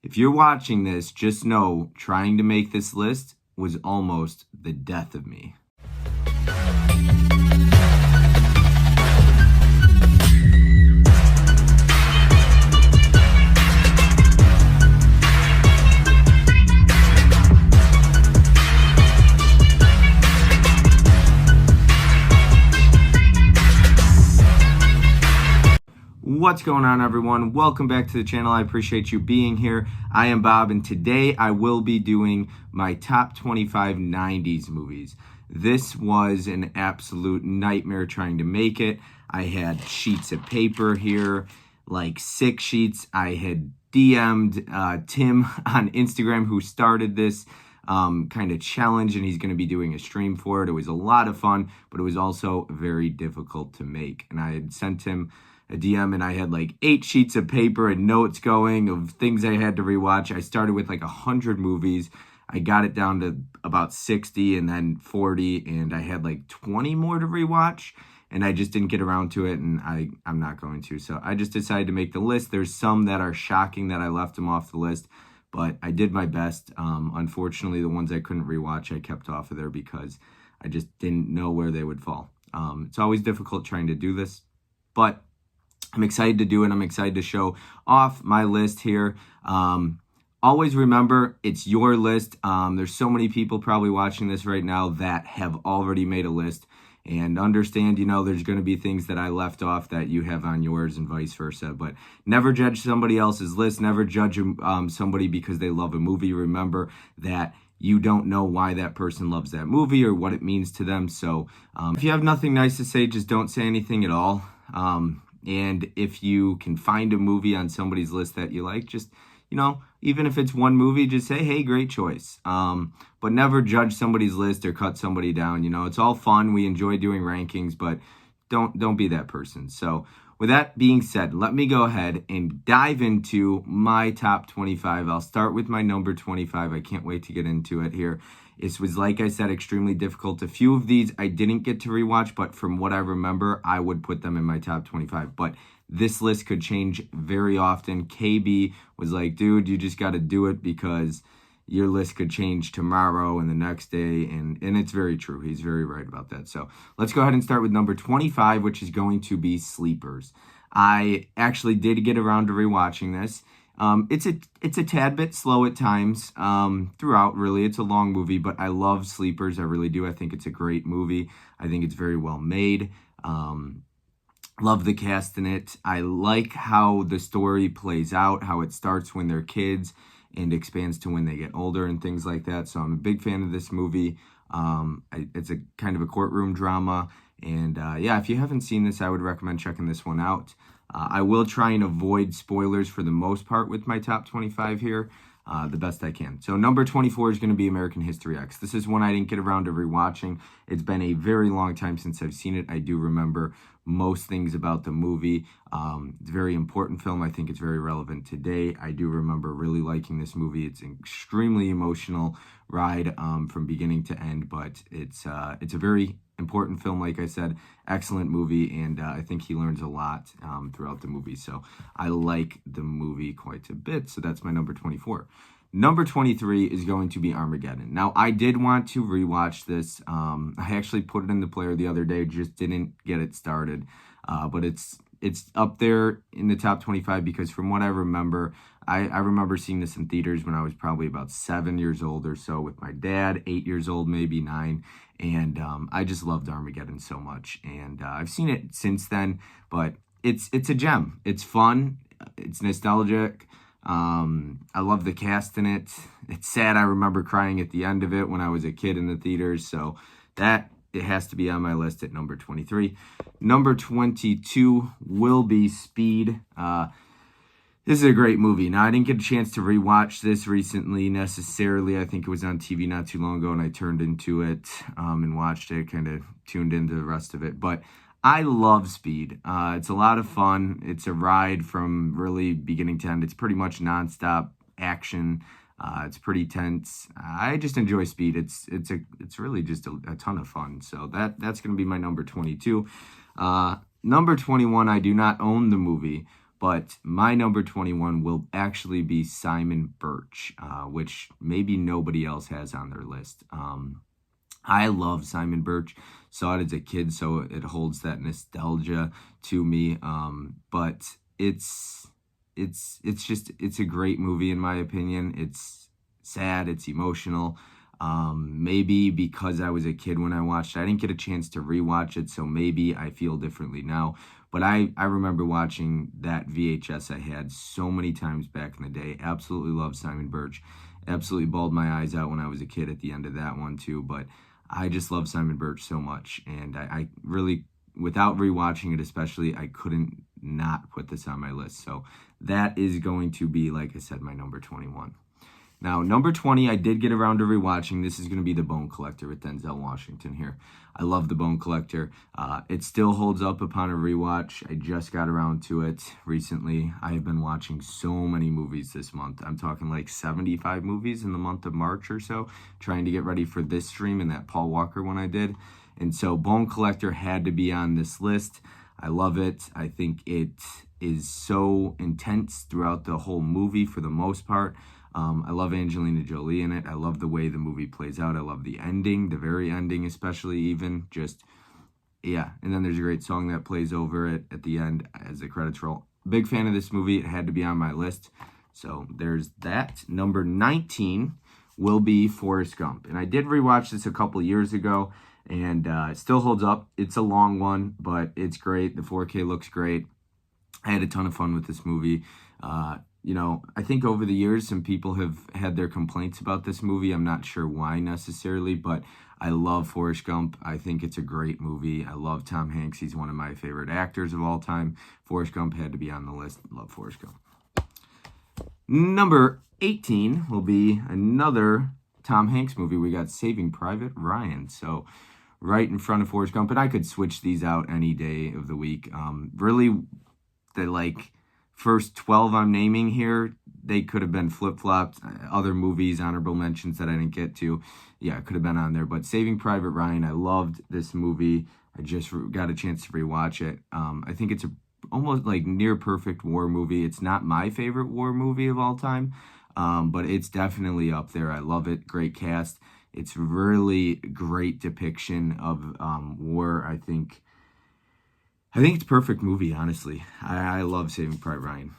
If you're watching this, just know trying to make this list was almost the death of me. What's going on, everyone? Welcome back to the channel. I appreciate you being here. I am Bob, and today I will be doing my top 25 90s movies. This was an absolute nightmare trying to make it. I had sheets of paper here, like 6 sheets. I had DM'd Tim on Instagram, who started this kind of challenge, and he's going to be doing a stream for it. It was a lot of fun, but it was also very difficult to make. And I had sent him a DM, and I had like 8 sheets of paper and notes going of things I had to rewatch. I started with like 100 movies. I got it down to about 60 and then 40, and I had like 20 more to rewatch, and I just didn't get around to it, and I'm not going to. So I just decided to make the list. There's some that are shocking that I left them off the list, but I did my best. Unfortunately, the ones I couldn't rewatch, I kept off of there because I just didn't know where they would fall. It's always difficult trying to do this, but I'm excited to do it. I'm excited to show off my list here. Always remember, it's your list. There's so many people probably watching this right now that have already made a list. And understand, there's going to be things that I left off that you have on yours and vice versa. But never judge somebody else's list. Never judge somebody because they love a movie. Remember that you don't know why that person loves that movie or what it means to them. So if you have nothing nice to say, just don't say anything at all. And if you can find a movie on somebody's list that you like, just, even if it's one movie, just say, hey, great choice. But never judge somebody's list or cut somebody down. It's all fun. We enjoy doing rankings, but don't be that person. So with that being said, let me go ahead and dive into my top 25. I'll start with my number 25. I can't wait to get into it here. It was, like I said, extremely difficult. A few of these I didn't get to rewatch, but from what I remember, I would put them in my top 25. But this list could change very often. KB was like, dude, you just got to do it because your list could change tomorrow and the next day. And it's very true. He's very right about that. So let's go ahead and start with number 25, which is going to be Sleepers. I actually did get around to rewatching this. It's a tad bit slow at times throughout, really. It's a long movie, but I love Sleepers. I really do. I think it's a great movie. I think it's very well made. Love the cast in it. I like how the story plays out, how it starts when they're kids and expands to when they get older and things like that. So I'm a big fan of this movie. It's a kind of a courtroom drama. And yeah, if you haven't seen this, I would recommend checking this one out. I will try and avoid spoilers for the most part with my top 25 here, the best I can. So number 24 is going to be American History X. This is one I didn't get around to rewatching. It's been a very long time since I've seen it. I do remember most things about the movie. It's a very important film. I think it's very relevant today. I do remember really liking this movie. It's an extremely emotional ride from beginning to end, but it's a very important film, like I said, excellent movie, and I think he learns a lot throughout the movie, so I like the movie quite a bit, so that's my number 24. Number 23 is going to be Armageddon. Now, I did want to rewatch this. I actually put it in the player the other day, just didn't get it started, but it's up there in the top 25 because from what I remember, I remember seeing this in theaters when I was probably about 7 years old or so with my dad, 8 years old, maybe 9. And I just loved Armageddon so much. And I've seen it since then, but it's a gem. It's fun. It's nostalgic. I love the cast in it. It's sad. I remember crying at the end of it when I was a kid in the theaters. So it has to be on my list at number 23. Number 22 will be Speed. This is a great movie. Now, I didn't get a chance to rewatch this recently necessarily. I think it was on TV not too long ago, and I turned into it and watched it, kind of tuned into the rest of it. But I love Speed. It's a lot of fun. It's a ride from really beginning to end. It's pretty much nonstop action. It's pretty tense. I just enjoy Speed. It's really just a ton of fun. So that's going to be my number 22. Number 21, I do not own the movie, But my number 21 will actually be Simon Birch, which maybe nobody else has on their list. I love Simon Birch. Saw it as a kid, so it holds that nostalgia to me. But it's a great movie in my opinion. It's sad, it's emotional. Maybe because I was a kid when I watched it, I didn't get a chance to rewatch it, so maybe I feel differently now. But I remember watching that VHS I had so many times back in the day. Absolutely love Simon Birch. Absolutely bawled my eyes out when I was a kid at the end of that one too. But I just love Simon Birch so much. And I really, without rewatching it especially, I couldn't not put this on my list. So that is going to be, like I said, my number 21. Now, number 20, I did get around to rewatching. This is going to be The Bone Collector with Denzel Washington here. I love The Bone Collector. It still holds up upon a rewatch. I just got around to it recently. I have been watching so many movies this month. I'm talking like 75 movies in the month of March or so, trying to get ready for this stream and that Paul Walker one I did. And so Bone Collector had to be on this list. I love it. I think it is so intense throughout the whole movie for the most part. I love Angelina Jolie in it. I love the way the movie plays out. I love the ending, the very ending especially, even just, yeah. And then there's a great song that plays over it at the end as the credits roll. Big fan of this movie. It had to be on my list. So there's that. Number 19 will be Forrest Gump. And I did rewatch this a couple years ago, and it still holds up. It's a long one, but it's great. The 4K looks great. I had a ton of fun with this movie. You know, I think over the years, some people have had their complaints about this movie. I'm not sure why necessarily, but I love Forrest Gump. I think it's a great movie. I love Tom Hanks. He's one of my favorite actors of all time. Forrest Gump had to be on the list. Love Forrest Gump. Number 18 will be another Tom Hanks movie. We got Saving Private Ryan. So right in front of Forrest Gump. And I could switch these out any day of the week. Really, the first 12 I'm naming here, they could have been flip-flopped. Other movies, honorable mentions that I didn't get to, yeah, could have been on there. But Saving Private Ryan, I loved this movie. I just got a chance to rewatch it. I think it's almost like near perfect war movie. It's not my favorite war movie of all time, but it's definitely up there. I love it. Great cast. It's really great depiction of war. I think it's a perfect movie, honestly. I love Saving Private Ryan.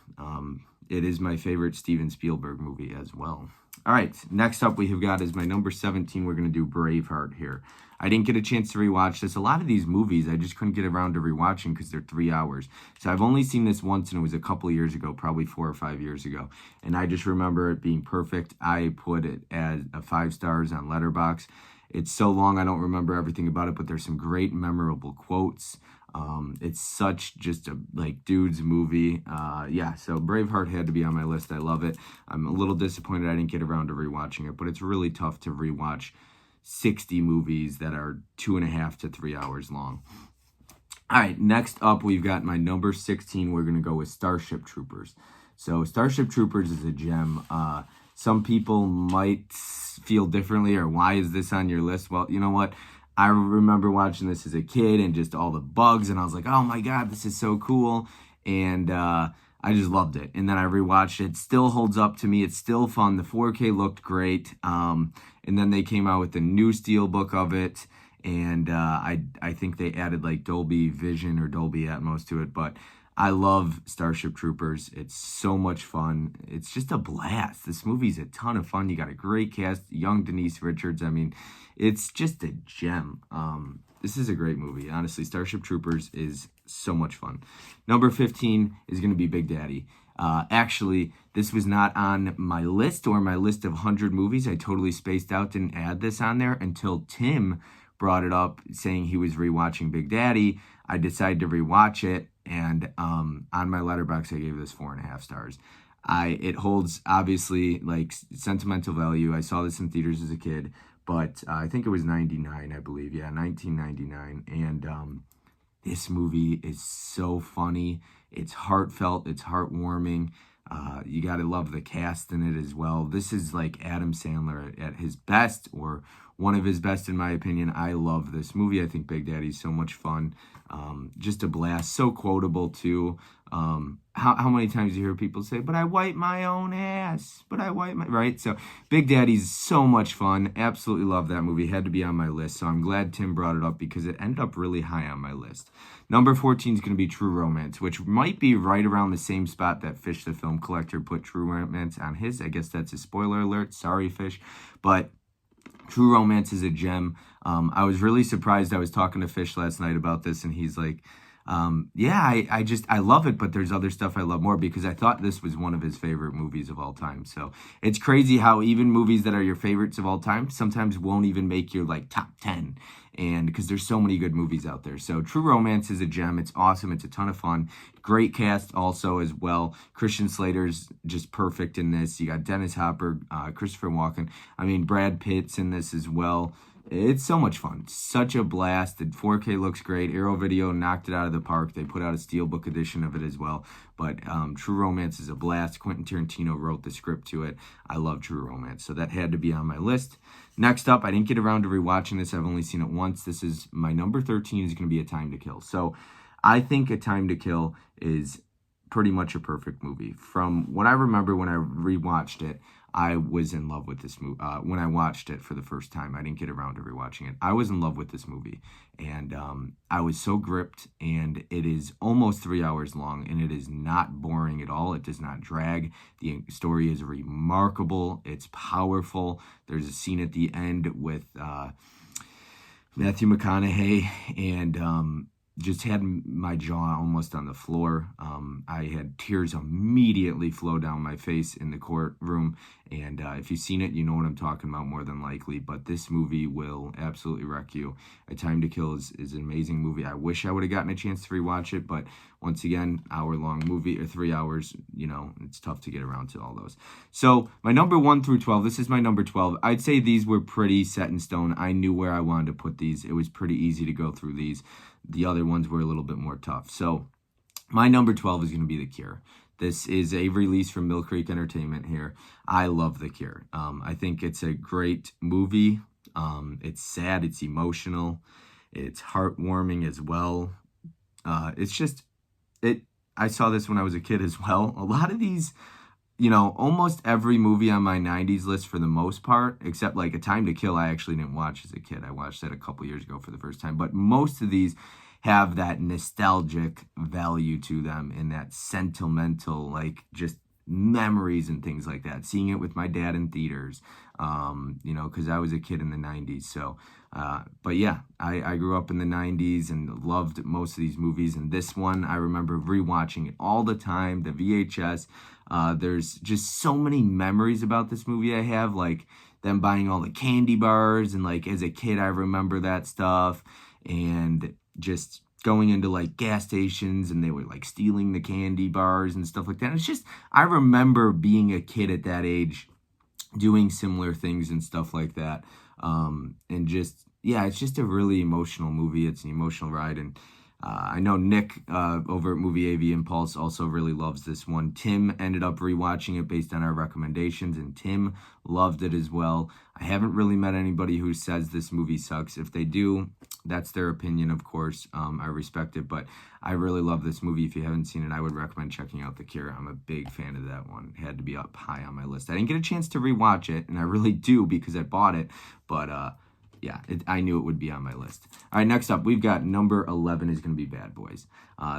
It is my favorite Steven Spielberg movie as well. All right, next up we have got is my number 17. We're going to do Braveheart here. I didn't get a chance to rewatch this. A lot of these movies I just couldn't get around to rewatching because they're 3 hours. So I've only seen this once, and it was a couple of years ago, probably 4 or 5 years ago. And I just remember it being perfect. I put it as a 5 stars on Letterboxd. It's so long I don't remember everything about it, but there's some great memorable quotes. It's such just a dude's movie. Yeah, so Braveheart had to be on my list. I love it. I'm a little disappointed I didn't get around to rewatching it, but it's really tough to rewatch 60 movies that are 2.5 to 3 hours long. All right, next up we've got my number 16. We're going to go with Starship Troopers. So Starship Troopers is a gem. Some people might feel differently, or why is this on your list? Well, you know what? I remember watching this as a kid and just all the bugs, and I was like, oh my God, this is so cool. And I just loved it. And then I rewatched it. It still holds up to me. It's still fun. The 4K looked great. And then they came out with the new steelbook of it. And I think they added Dolby Vision or Dolby Atmos to it. But I love Starship Troopers. It's so much fun. It's just a blast. This movie's a ton of fun. You got a great cast. Young Denise Richards. I mean, it's just a gem. This is a great movie. Honestly, Starship Troopers is so much fun. Number 15 is going to be Big Daddy. Actually, this was not on my list or my list of 100 movies. I totally spaced out, didn't add this on there until Tim brought it up saying he was rewatching Big Daddy. I decided to rewatch it, and on my Letterboxd, I gave this 4.5 stars. It holds, obviously, sentimental value. I saw this in theaters as a kid, but I think it was 99, I believe. Yeah, 1999. And this movie is so funny. It's heartfelt. It's heartwarming. You got to love the cast in it as well. This is like Adam Sandler at his best, or one of his best in my opinion. I love this movie. I think Big Daddy's so much fun. Just a blast. So quotable too. How many times you hear people say, but I wipe my own ass, but I wipe my, right? So Big Daddy's so much fun. Absolutely love that movie. Had to be on my list. So I'm glad Tim brought it up because it ended up really high on my list. Number 14 is going to be True Romance, which might be right around the same spot that Fish the Film Collector put True Romance on his. I guess that's a spoiler alert. Sorry, Fish. But True Romance is a gem. I was really surprised. I was talking to Fish last night about this, and he's like, yeah, I love it, but there's other stuff I love more, because I thought this was one of his favorite movies of all time. So it's crazy how even movies that are your favorites of all time sometimes won't even make your like top 10, and because there's so many good movies out there. So True Romance is a gem. It's awesome. It's a ton of fun. Great cast also as well. Christian Slater's just perfect in this. You got Dennis Hopper, Christopher Walken. I mean, Brad Pitt's in this as well. It's so much fun. Such a blast. The 4K looks great. Arrow Video knocked it out of the park. They put out a steelbook edition of it as well. But True Romance is a blast. Quentin Tarantino wrote the script to it. I love True Romance, so that had to be on my list. Next up, I didn't get around to rewatching this. I've only seen it once. This is my number 13 is going to be A Time to Kill. So I think A Time to Kill is pretty much a perfect movie. From what I remember when I rewatched it, I was in love with this movie. When I watched it for the first time, I didn't get around to rewatching it. I was in love with this movie, and I was so gripped, and it is almost 3 hours long, and it is not boring at all. It does not drag. The story is remarkable. It's powerful. There's a scene at the end with Matthew McConaughey, and just had my jaw almost on the floor. I had tears immediately flow down my face in the courtroom. And if you've seen it, you know what I'm talking about more than likely. But this movie will absolutely wreck you. A Time to Kill is an amazing movie. I wish I would have gotten a chance to rewatch it. But once again, hour-long movie, or 3 hours, you know, it's tough to get around to all those. So my number 1 through 12, this is my number 12. I'd say these were pretty set in stone. I knew where I wanted to put these. It was pretty easy to go through these. The other ones were a little bit more tough. So my number 12 is going to be The Cure. This is a release from Mill Creek Entertainment here. I love The Cure. I think it's a great movie. It's sad. It's emotional. It's heartwarming as well. It's just, I saw this when I was a kid as well. A lot of these, you know, almost every movie on my 90s list for the most part, except like A Time to Kill, I actually didn't watch as a kid. I watched that a couple years ago for the first time. But most of these have that nostalgic value to them and that sentimental, like just memories and things like that. Seeing it with my dad in theaters, you know, because I was a kid in the 90s. So, but yeah, I grew up in the 90s and loved most of these movies. And this one, I remember rewatching it all the time, the VHS. There's just so many memories about this movie I have, like them buying all the candy bars. And like as a kid, I remember that stuff. And just going into like gas stations and they were like stealing the candy bars and stuff like that. It's just, I remember being a kid at that age doing similar things and stuff like that. And just, yeah, it's just a really emotional movie. It's an emotional ride. And I know Nick over at Movie AV Impulse also really loves this one. Tim ended up rewatching it based on our recommendations, and Tim loved it as well. I haven't really met anybody who says this movie sucks. If they do, that's their opinion, of course. I respect it, but I really love this movie. If you haven't seen it, I would recommend checking out The Cure. I'm a big fan of that one. It had to be up high on my list. I didn't get a chance to rewatch it, and I really do because I bought it, but yeah, I knew it would be on my list. All right, next up, we've got number 11 is going to be Bad Boys.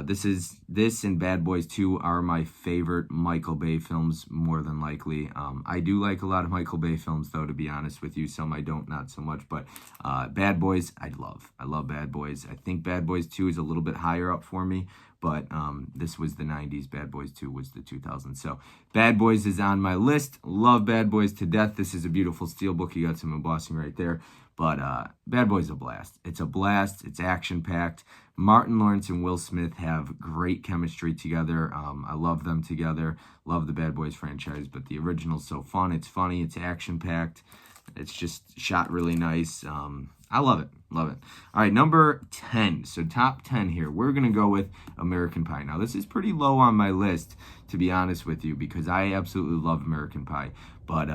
This and Bad Boys 2 are my favorite Michael Bay films, more than likely. I do like a lot of Michael Bay films, though, to be honest with you. Some I don't, not so much. But Bad Boys, I love. I love Bad Boys. I think Bad Boys 2 is a little bit higher up for me. But this was the 90s. Bad Boys 2 was the 2000s. So Bad Boys is on my list. Love Bad Boys to death. This is a beautiful steelbook. You got some embossing right there. But Bad Boys is a blast. It's a blast. It's action-packed. Martin Lawrence and Will Smith have great chemistry together. I love them together. Love the Bad Boys franchise. But the original's so fun. It's funny. It's action-packed. It's just shot really nice. I love it. Love it. All right, number 10. So top 10 here. We're going to go with American Pie. Now, this is pretty low on my list, to be honest with you, because I absolutely love American Pie. But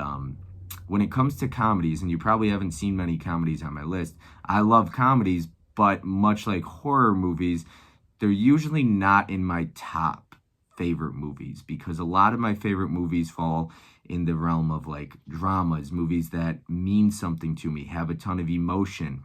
when it comes to comedies, and you probably haven't seen many comedies on my list, I love comedies, but much like horror movies, they're usually not in my top favorite movies, because a lot of my favorite movies fall in the realm of like dramas, movies that mean something to me, have a ton of emotion.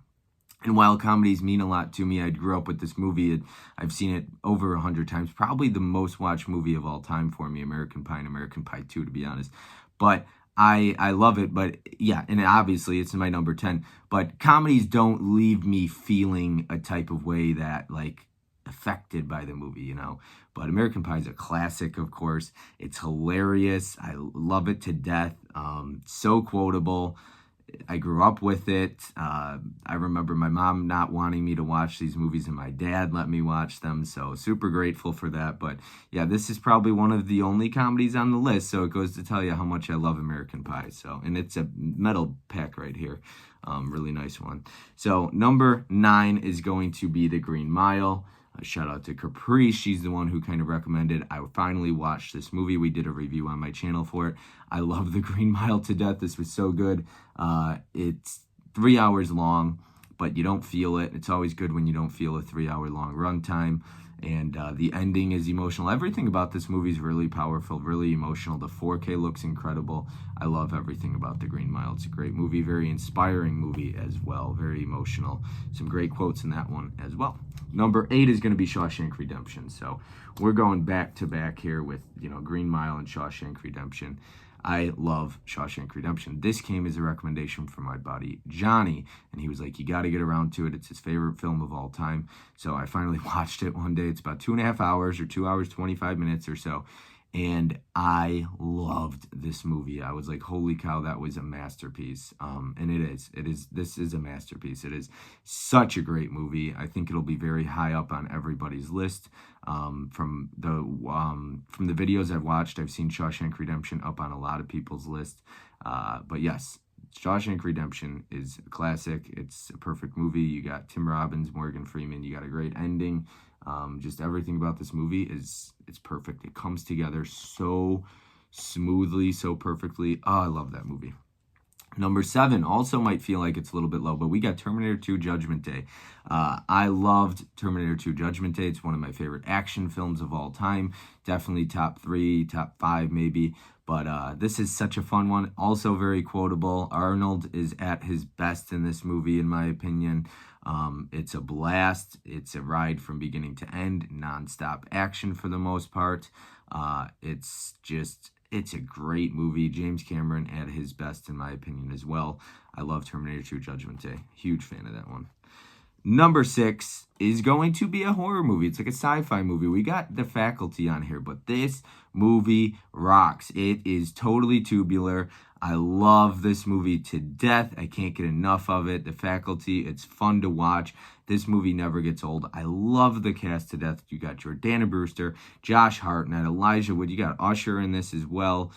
And while comedies mean a lot to me, I grew up with this movie. I've seen it over 100 times. Probably the most watched movie of all time for me, American Pie and American Pie 2, to be honest. But I love it. But yeah, and obviously it's my number 10. But comedies don't leave me feeling a type of way that like affected by the movie, you know. But American Pie is a classic, of course. It's hilarious. I love it to death. So quotable. I grew up with it. I remember my mom not wanting me to watch these movies, and my dad let me watch them, so super grateful for that. But yeah, this is probably one of the only comedies on the list, so it goes to tell you how much I love American Pie. So, and it's a metal pack right here. Really nice one. So number 9 is going to be The Green Mile. Shout out to Capri. She's the one who kind of recommended. I finally watched this movie. We did a review on my channel for it. I love The Green Mile to death. This was so good. It's 3 hours long, but you don't feel it. It's always good when you don't feel a 3-hour long runtime. And the ending is emotional. Everything about this movie is really powerful, really emotional. The 4K looks incredible. I love everything about The Green Mile. It's a great movie, very inspiring movie as well, very emotional. Some great quotes in that one as well. Number 8 is going to be Shawshank Redemption. So we're going back to back here with, you know, Green Mile and Shawshank Redemption. I love Shawshank Redemption. This came as a recommendation from my buddy Johnny, and he was like, you got to get around to it. It's his favorite film of all time. So I finally watched it one day. It's about 2.5 hours or 2 hours, 25 minutes or so. And I loved this movie. I was like, holy cow, that was a masterpiece. And this is a masterpiece. It is such a great movie. I think it'll be very high up on everybody's list. From the videos I've watched, I've seen Shawshank Redemption up on a lot of people's list. But yes, Shawshank Redemption is a classic. It's a perfect movie. You got Tim Robbins, Morgan Freeman. You got a great ending. Just everything about this movie it's perfect. It comes together so smoothly, so perfectly. Oh, I love that movie. Number 7 also might feel like it's a little bit low, but we got Terminator 2 Judgment Day. I loved Terminator 2 Judgment Day. It's one of my favorite action films of all time. Definitely top 3, top 5 maybe. But this is such a fun one. Also very quotable. Arnold is at his best in this movie, in my opinion. It's a blast. It's a ride from beginning to end. Non-stop action for the most part. It's a great movie. James Cameron at his best, in my opinion, as well. I love Terminator 2 Judgment Day. Huge fan of that one. Number 6 is going to be a horror movie. It's like a sci-fi movie. We got The Faculty on here, but this movie rocks. It is totally tubular. I love this movie to death. I can't get enough of it. The Faculty, it's fun to watch. This movie never gets old. I love the cast to death. You got Jordana Brewster, Josh Hartnett, Elijah Wood. You got Usher in this as well.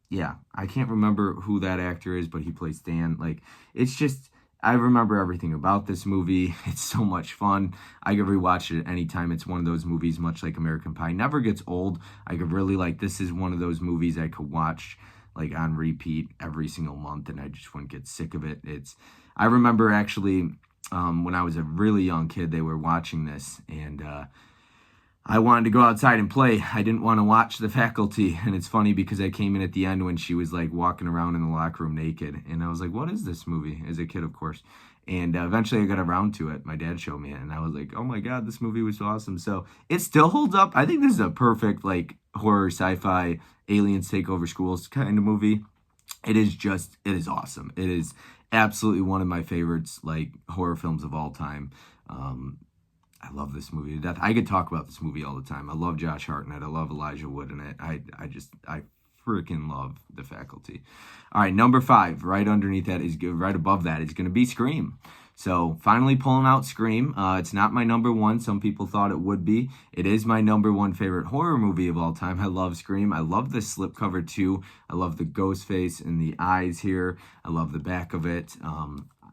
Yeah, I can't remember who that actor is, but he plays Dan. Like, it's just, I remember everything about this movie. It's so much fun. I could rewatch it at any time. It's one of those movies, much like American Pie, never gets old. I could really, like, this is one of those movies I could watch like on repeat every single month, and I just wouldn't get sick of it. I remember actually when I was a really young kid, they were watching this, and I wanted to go outside and play. I didn't want to watch The Faculty, and it's funny because I came in at the end when she was like walking around in the locker room naked, and I was like, what is this movie? As a kid, of course. And eventually I got around to it. My dad showed me it, and I was like, oh my God, this movie was so awesome. So it still holds up. I think this is a perfect like horror, sci-fi, aliens take over schools kind of movie. It is awesome. It is absolutely one of my favorites, like horror films of all time. I love this movie to death. I could talk about this movie all the time. I love Josh Hartnett. I love Elijah Wood in it. I freaking love The Faculty. All right, number 5, right underneath that is right above that is going to be Scream. So finally pulling out Scream. It's not my number 1. Some people thought it would be. It is my number 1 favorite horror movie of all time. I love Scream. I love the slipcover too. I love the ghost face and the eyes here. I love the back of it.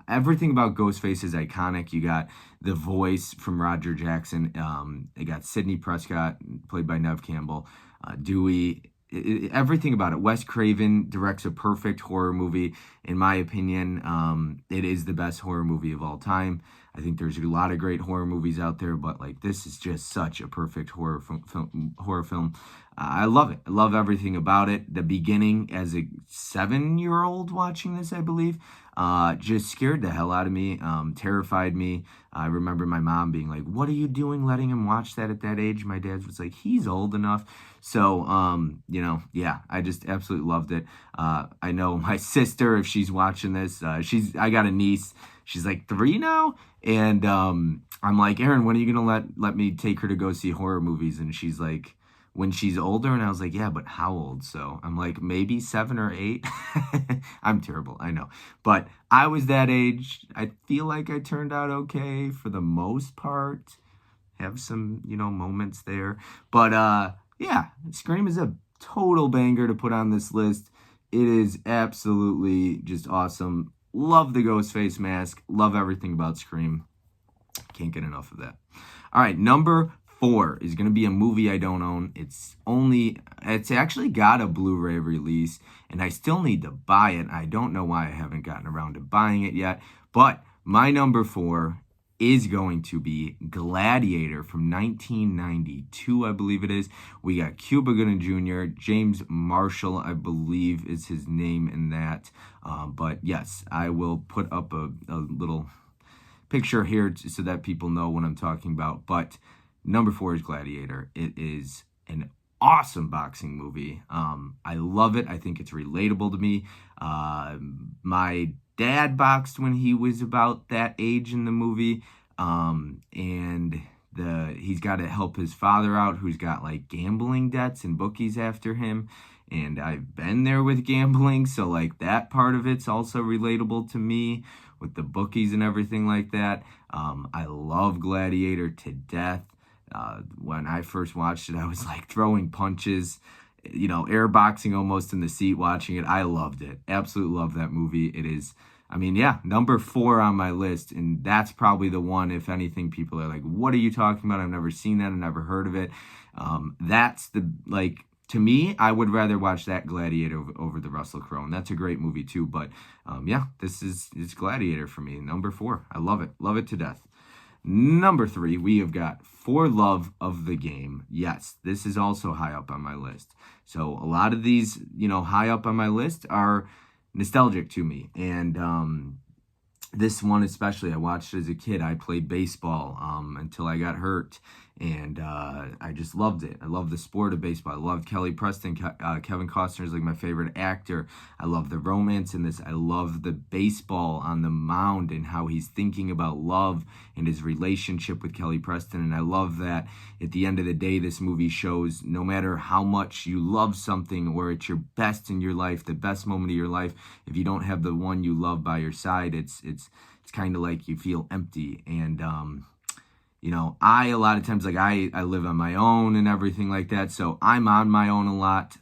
Everything about Ghostface is iconic. You got the voice from Roger Jackson. You got Sidney Prescott, played by Neve Campbell. Dewey. everything about it. Wes Craven directs a perfect horror movie. In my opinion, it is the best horror movie of all time. I think there's a lot of great horror movies out there, but like this is just such a perfect horror film. I love it. I love everything about it. The beginning, as a 7-year-old watching this, I believe, just scared the hell out of me, terrified me. I remember my mom being like, "What are you doing letting him watch that at that age?" My dad was like, "He's old enough." So, yeah, I just absolutely loved it. I know my sister, if she's watching this, I got a niece. She's like 3 now. And I'm like, "Erin, when are you going to let me take her to go see horror movies?" And she's like, "When she's older." And I was like, "Yeah, but how old?" So I'm like, maybe 7 or 8. I'm terrible, I know. But I was that age. I feel like I turned out okay for the most part. Have some, moments there. But yeah, Scream is a total banger to put on this list. It is absolutely just awesome. Love the ghost face mask. Love everything about Scream. Can't get enough of that. All right, number 4 is going to be a movie I don't own. It's actually got a Blu-ray release, and I still need to buy it. I don't know why I haven't gotten around to buying it yet, but my number 4 is going to be Gladiator from 1992, I believe it is. We got Cuba Gooding Jr., James Marshall, I believe is his name in that. But yes, I will put up a little picture here so that people know what I'm talking about. But number 4 is Gladiator. It is an awesome boxing movie. I love it. I think it's relatable to me. My dad boxed when he was about that age in the movie. And he's got to help his father out, who's got like gambling debts and bookies after him. And I've been there with gambling, so like that part of it's also relatable to me with the bookies and everything like that. I love Gladiator to death. When I first watched it, I was like throwing punches, airboxing almost in the seat watching it. I loved it. Absolutely love that movie. It is, number 4 on my list, and that's probably the one, if anything, people are like, "What are you talking about? I've never seen that. I've never heard of it." To me, I would rather watch that Gladiator over the Russell Crowe, and that's a great movie too. But yeah, it's Gladiator for me, number 4. I love it to death. Number 3, we have got For Love of the Game. Yes, this is also high up on my list. So a lot of these, high up on my list are nostalgic to me, and this one especially, I watched as a kid. I played baseball until I got hurt, and I just loved it. I love the sport of baseball. I loved Kelly Preston. Kevin Costner is like my favorite actor. I love the romance in this. I love the baseball on the mound and how he's thinking about love and his relationship with Kelly Preston. And I love that at the end of the day, this movie shows no matter how much you love something or it's your best in your life, the best moment of your life, if you don't have the one you love by your side, it's kind of like you feel empty. And a lot of times, like I live on my own and everything like that, so I'm on my own a lot,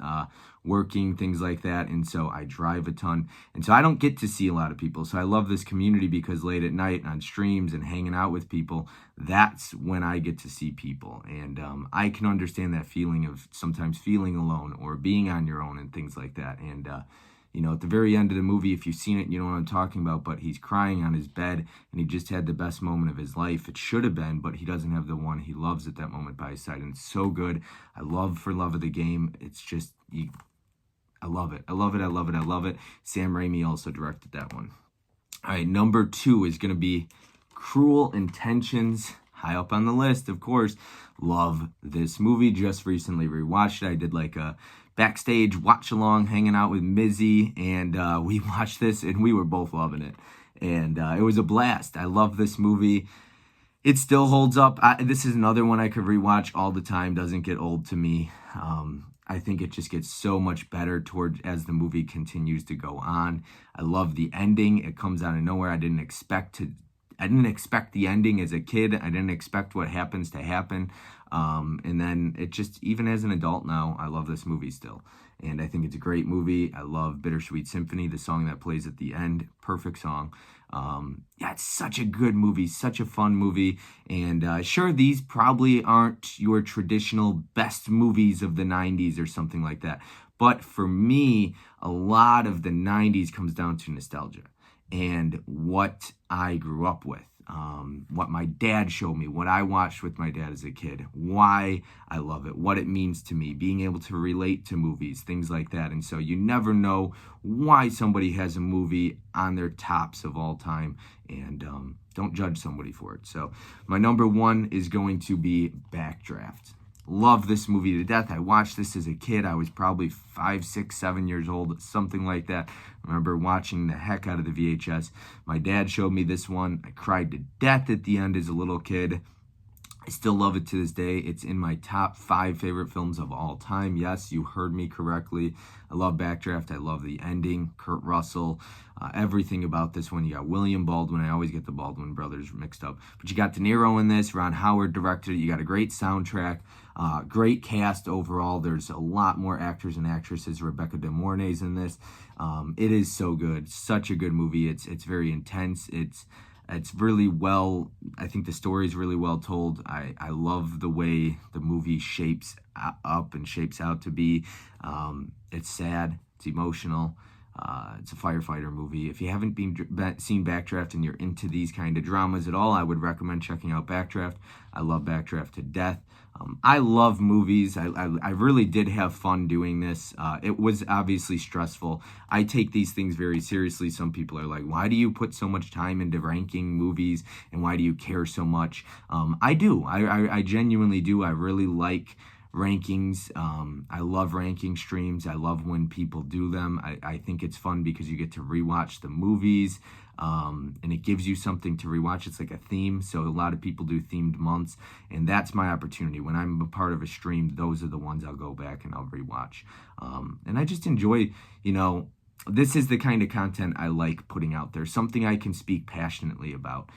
working, things like that, and so I drive a ton, and so I don't get to see a lot of people. So I love this community because late at night on streams and hanging out with people, that's when I get to see people, and I can understand that feeling of sometimes feeling alone or being on your own and things like that. And at the very end of the movie, if you've seen it, you know what I'm talking about, but he's crying on his bed, and he just had the best moment of his life. It should have been, but he doesn't have the one he loves at that moment by his side, and it's so good. I love For Love of the Game. It's just, I love it. I love it. I love it. I love it. Sam Raimi also directed that one. All right, number 2 is going to be Cruel Intentions. High up on the list, of course. Love this movie. Just recently rewatched it. I did like a backstage watch along, hanging out with Mizzy, and we watched this, and we were both loving it. And it was a blast. I love this movie. It still holds up. This is another one I could rewatch all the time. Doesn't get old to me. I think it just gets so much better as the movie continues to go on. I love the ending. It comes out of nowhere. I didn't expect the ending as a kid. I didn't expect what happens to happen. And then it just, even as an adult now, I love this movie still. and I think it's a great movie. I love Bittersweet Symphony, the song that plays at the end. Perfect song. Yeah, it's such a good movie, such a fun movie. And sure, these probably aren't your traditional best movies of the 90s or something like that. But for me, a lot of the 90s comes down to nostalgia and what I grew up with. What my dad showed me, what I watched with my dad as a kid, why I love it, what it means to me, being able to relate to movies, things like that. And so you never know why somebody has a movie on their tops of all time, and don't judge somebody for it. So my number one is going to be Backdraft. Love this movie to death. I watched this as a kid. I was probably 5, 6, 7 years old, something like that. I remember watching the heck out of the VHS. My dad showed me this one. I cried to death at the end as a little kid. I still love it to this day. It's in my top 5 favorite films of all time. Yes, you heard me correctly. I love Backdraft. I love the ending. Kurt Russell. Everything about this one. You got William Baldwin. I always get the Baldwin brothers mixed up. But you got De Niro in this. Ron Howard directed it. You got a great soundtrack. Great cast overall. There's a lot more actors and actresses. Rebecca De Mornay's in this. It is so good. Such a good movie. It's very intense. It's really well, I think the story is really well told. I love the way the movie shapes up and shapes out to be. It's sad. It's emotional. It's a firefighter movie. If you haven't seen Backdraft and you're into these kind of dramas at all, I would recommend checking out Backdraft. I love Backdraft to death. I love movies. I really did have fun doing this. It was obviously stressful. I take these things very seriously. Some people are like, why do you put so much time into ranking movies and why do you care so much? I do. I genuinely do. I really like rankings. I love ranking streams. I love when people do them. I think it's fun because you get to rewatch the movies, and it gives you something to rewatch. It's like a theme. So a lot of people do themed months, and that's my opportunity. When I'm a part of a stream, those are the ones I'll go back and I'll rewatch. And I just enjoy, this is the kind of content I like putting out there, something I can speak passionately about.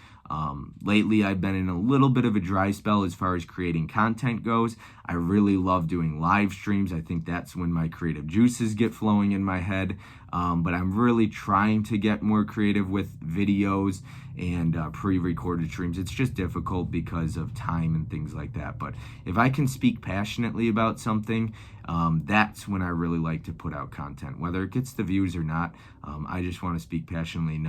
Lately, I've been in a little bit of a dry spell as far as creating content goes. I really love doing live streams. I think that's when my creative juices get flowing in my head. But I'm really trying to get more creative with videos and pre-recorded streams. It's just difficult because of time and things like that. But if I can speak passionately about something, that's when I really like to put out content. Whether it gets the views or not, I just want to speak passionately.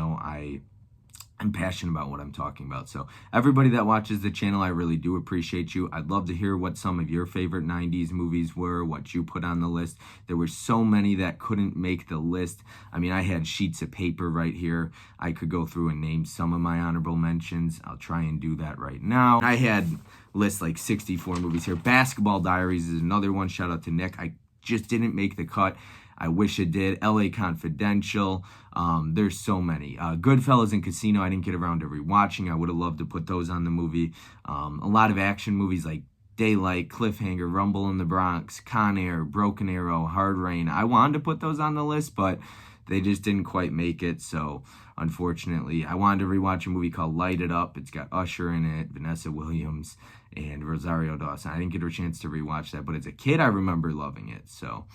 I'm passionate about what I'm talking about. So everybody that watches the channel, I really do appreciate you. I'd love to hear what some of your favorite 90s movies were, what you put on the list. There were so many that couldn't make the list. I mean, I had sheets of paper right here. I could go through and name some of my honorable mentions. I'll try and do that right now. I had lists like 64 movies here. Basketball Diaries is another one. Shout out to Nick. I just didn't make the cut. I wish it did. LA Confidential. There's so many. Goodfellas and Casino, I didn't get around to rewatching. I would have loved to put those on the movie. A lot of action movies like Daylight, Cliffhanger, Rumble in the Bronx, Con Air, Broken Arrow, Hard Rain. I wanted to put those on the list, but they just didn't quite make it. So unfortunately, I wanted to rewatch a movie called Light It Up. It's got Usher in it, Vanessa Williams, and Rosario Dawson. I didn't get a chance to rewatch that, but as a kid, I remember loving it. So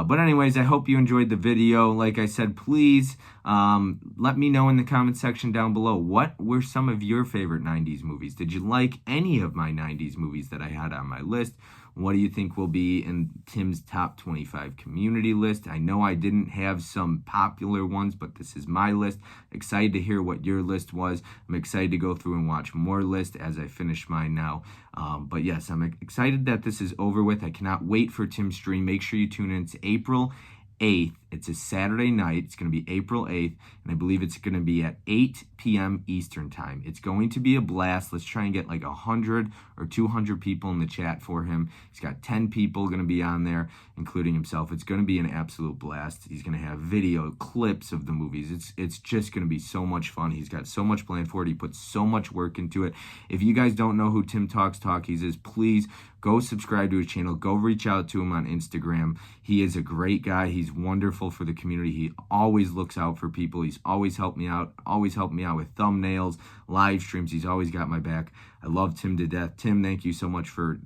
but anyways, I hope you enjoyed the video. Like I said, please let me know in the comment section down below, what were some of your favorite 90s movies? Did you like any of my 90s movies that I had on my list? What do you think will be in Tim's top 25 community list? I know I didn't have some popular ones, but this is my list. Excited to hear what your list was. I'm excited to go through and watch more lists as I finish mine now. But yes, I'm excited that this is over with. I cannot wait for Tim's stream. Make sure you tune in. It's April 8th. It's a Saturday night. It's going to be April 8th, and I believe it's going to be at 8 p.m. Eastern time. It's going to be a blast. Let's try and get like 100 or 200 people in the chat for him. He's got 10 people going to be on there, including himself. It's going to be an absolute blast. He's going to have video clips of the movies. It's just going to be so much fun. He's got so much planned for it. He put so much work into it. If you guys don't know who Tim Talks Talkies is, please go subscribe to his channel. Go reach out to him on Instagram. He is a great guy. He's wonderful for the community. He always looks out for people. He's always helped me out with thumbnails, live streams. He's always got my back. I love Tim to death. Tim, thank you so much for,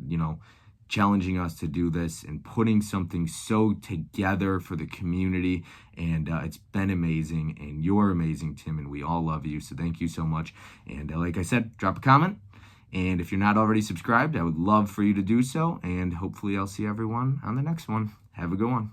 challenging us to do this and putting something so together for the community. And it's been amazing, and you're amazing, Tim, and we all love you. So thank you so much. And like I said, drop a comment. And if you're not already subscribed, I would love for you to do so. And hopefully I'll see everyone on the next one. Have a good one.